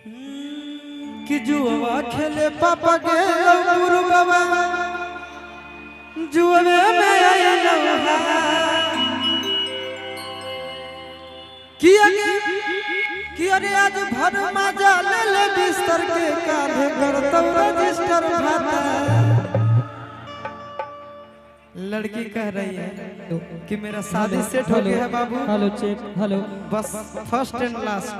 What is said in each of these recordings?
कि जुआ खेले पापा के गुरु बाबा जुए में आया कि अरे आज भर मजा ले ले बिस्तर के कांधे करता रजिस्टर खाता। लड़की कह रही है कि मेरा शादी सेट हो गया है बाबू। हेलो चेक हेलो बस फर्स्ट एंड लास्ट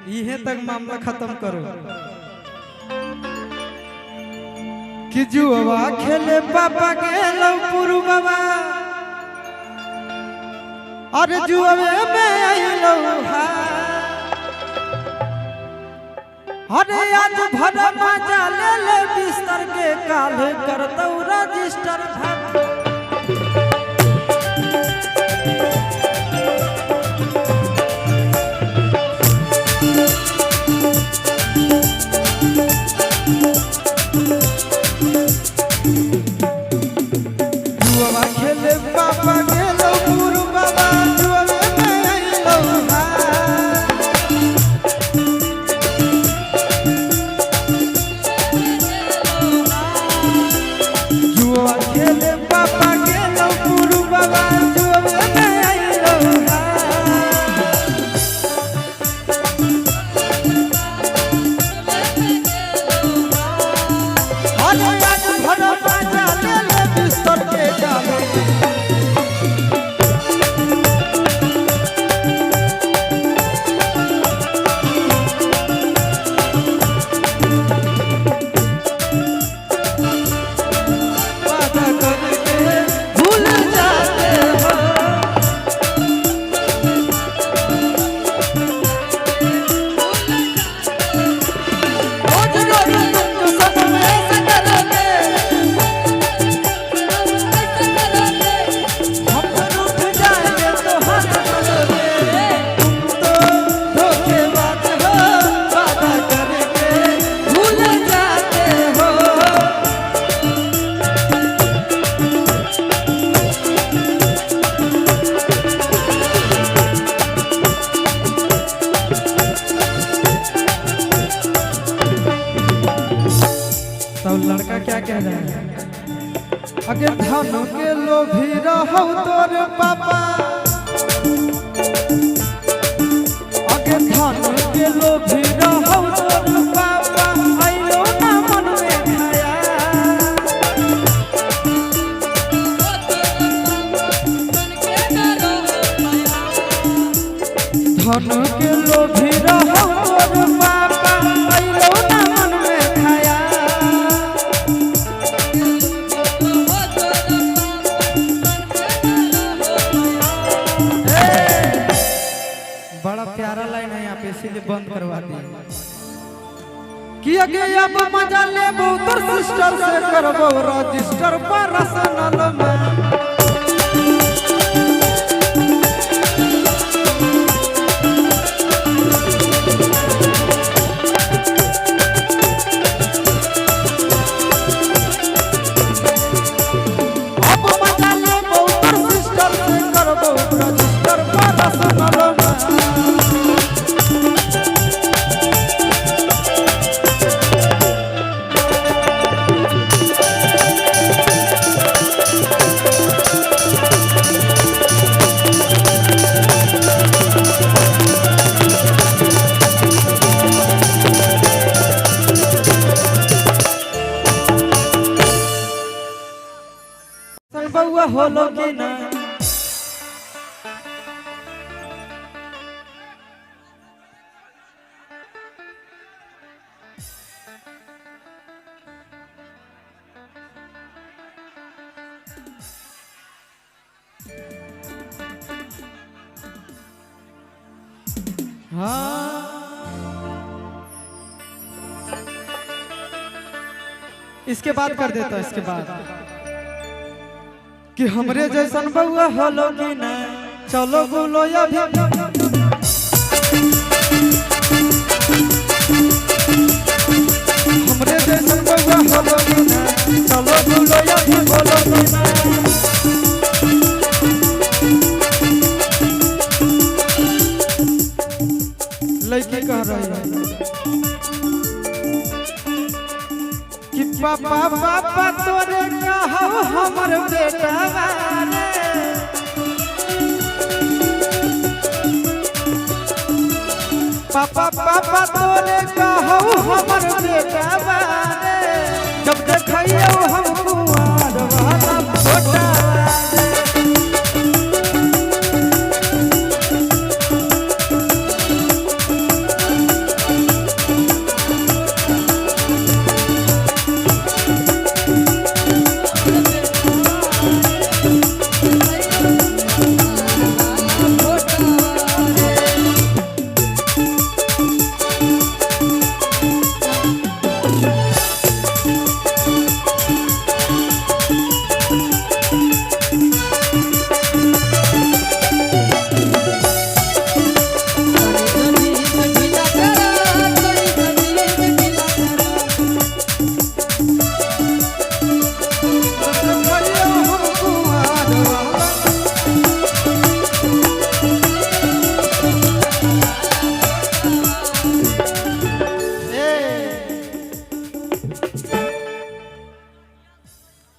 यहीं तक मामला खत्म करो। कि जुआ खेले पापा के लवपुरु बाबा और जुए में आइलो अरे आज भर मजा ले ले बिस्तर के काले करतौ रजिस्टर जुआ खेले पापा के लवपुरु बाबा जुए में आइलो जुआ खेले पापा के लवपुरु बाबा जुए में आइलो अरे आज भर मजा ले ले बिस्तर के डाले वादा करके भूल जाते हो रोज रोज तुम जो सब में ऐसे करोगे हम तो रूठ जाएंगे तो हंस पड़ोगे। तुम तो धोखेबाज हो वादा करके भूल जाते हो। तो लड़का क्या कह रहा है? अगर धन के लोभी रहो तोर पापा अगर धन के लोभी रहो तोर पापा आइलो ना मन में खाया धन के लोभी रहो तोर पापा आइलो ना मन में खाया। बड़ा प्यारा लाइन है यहाँ पे इसीलिए बंद करवा दिया कि अगे अब मजा ले तोर सिस्टर से करबो रजिस्टर पर्सनल में। अब मजा ले तोर सिस्टर से करबो रजिस्टर पर्सनल में। बउआ होलो कि ना हाँ इसके बाद कर देता इसके बाद कि हमरे जैसन बउआ होलो कि ना चलो बोलो अभी हमरे जैसन बउआ होलो कि ना चलो बोलो अभी बोलो कि ना। लड़की लड़की कह रही है कि पापा पापा तोरे कहो हमर बेटा रे पापा पापा तोरे कहो हमर बेटा रे जब देखियो हम कुआर वाला फोटा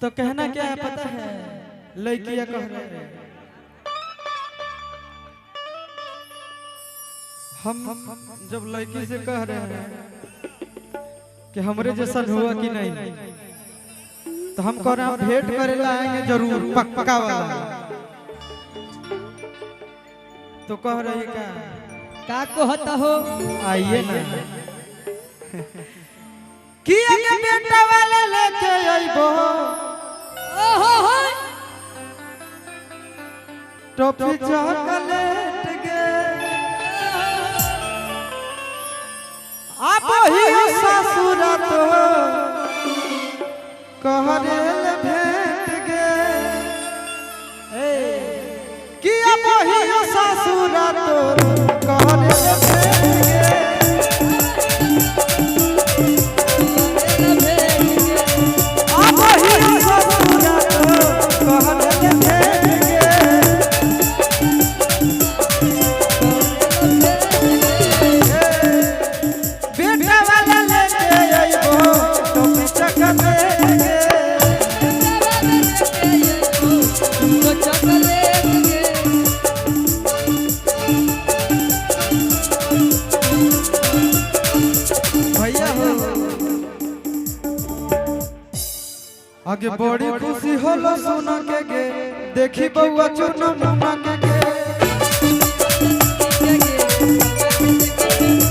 तो कहना क्या है पता है लड़कियां कह रहे हैं हम जब लड़की से कह रहे हैं कि हमरे जैसा हुआ कि नहीं तो हम कह रहे हैं भेंट करे ला आएंगे जरूर पक्का वाला तो कह रही का कहता हो आइए ना कि ये बेटा वाला लेके आइबो टॉफी चॉकलेट गे आप ही ससुरा तो कहरेल भेंट गे कि आप ही ससुरा तो कहरेल भेंट गे आप ही ससुरा तो कहरेल भेंट आगे बड़ी खुशी होलो सुना के गे देखी बउआ चुना मुना के गे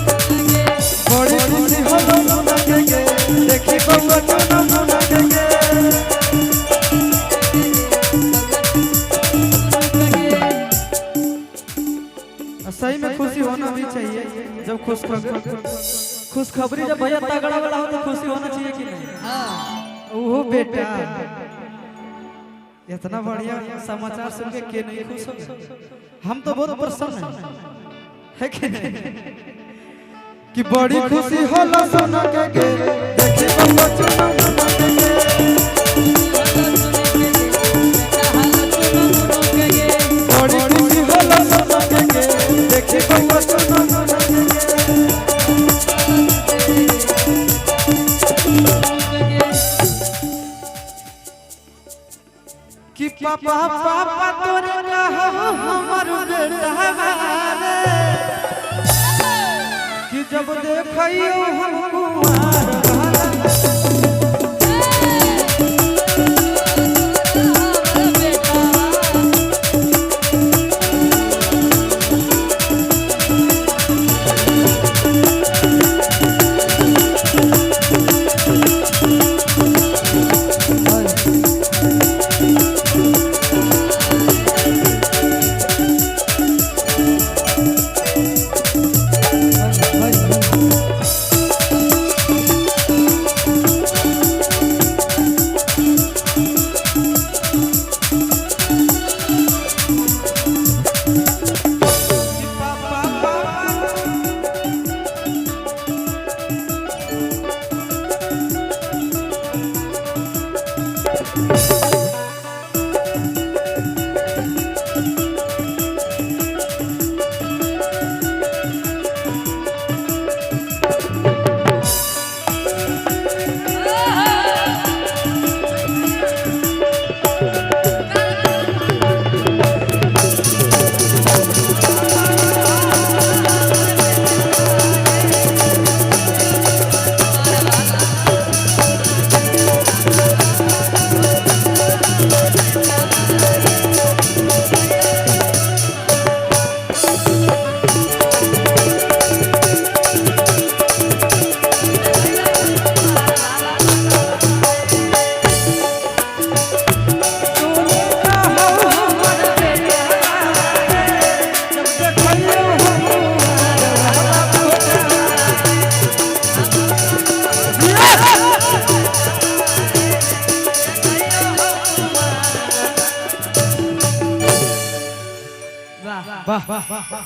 बड़ी खुशी होलो सुना के गे देखी बउआ चुना मुना के गे सही में खुशी होना भी चाहिए जब खुशखबरी जब भैया तगड़ा वाला हो तो खुशी होना चाहिए कि नहीं। हाँ ओहो बेटा इतना बढ़िया समाचार सुन के नहीं खुश हो हम तो बहुत प्रसन्न है कि नहीं कि बड़ी खुशी होला सुना के गे देखी बउआ चुना मुना के गे बड़ी खुशी होला सुना के गे देखी बउआ चुना मुना के कि पापा पापा तोरे कहो हमर बेटा रे कि जब देखियो हम कुआर वाला वाह